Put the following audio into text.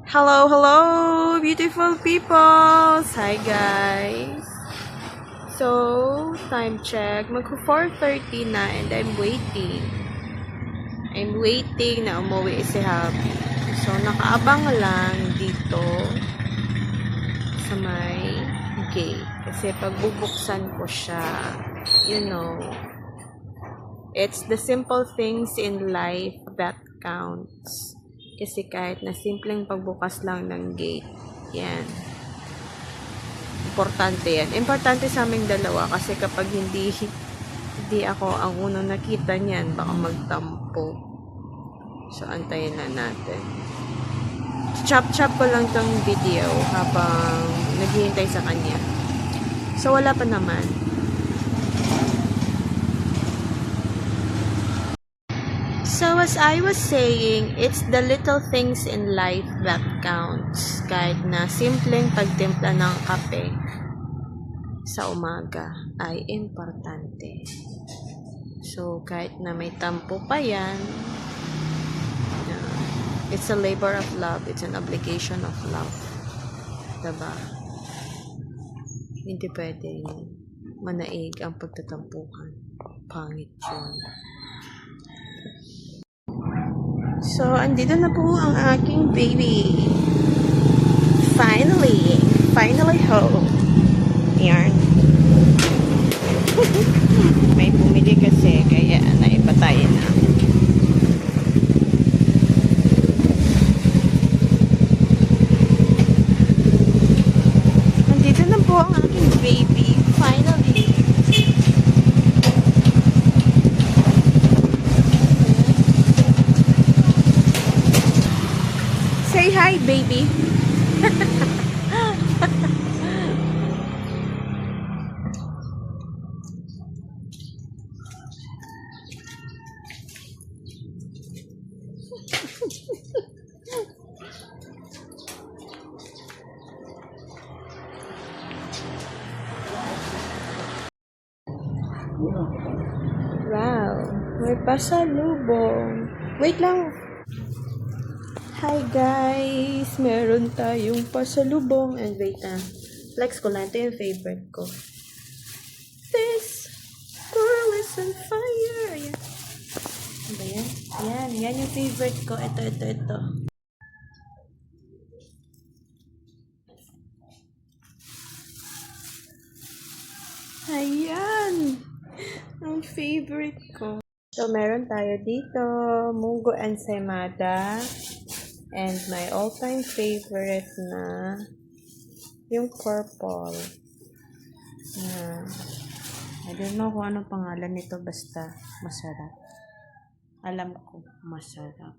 Hello, hello, beautiful people! Hi, guys! So, time check. Mag-4:30 na and I'm waiting. I'm waiting na umuwi si Happy. So, nakaabang lang dito sa may gate. Kasi pagbubuksan ko siya, you know, it's the simple things in life that counts. Kasi kahit na simpleng pagbukas lang ng gate, yan. Importante yan. Importante sa aming dalawa kasi kapag hindi ako ang unang nakita niyan, baka magtampo. So, antayin na natin. Chop-chop ko lang tong video habang naghihintay sa kanya. So, wala pa naman. So, as I was saying, it's the little things in life that counts. Kahit na simpleng pagtimpla ng kape sa umaga ay importante. So, kahit na may tampo pa yan, it's a labor of love. It's an obligation of love. Diba? Hindi pwedeng manaig ang pagtatampuhan. Pangit yun. So, andito na po ang aking baby. Finally home. Yan. May bumili kasi, kaya naipatayin na. Andito na po ang aking baby. Finally. Say hi, baby. Wow, may pasalubong. Wait lang. Hi guys! Meron tayong pasalubong. And wait flex ko lang. Ito yung favorite ko. This girl is on fire. Ayan. Ano ba yan? Ayan. Yan yung favorite ko. Ito. Ayan. Ang favorite ko. So, meron tayo dito. Munggo ensaymada. And my all-time favorite na yung purple. I don't know kung anong pangalan nito, basta masarap. Alam ko, masarap.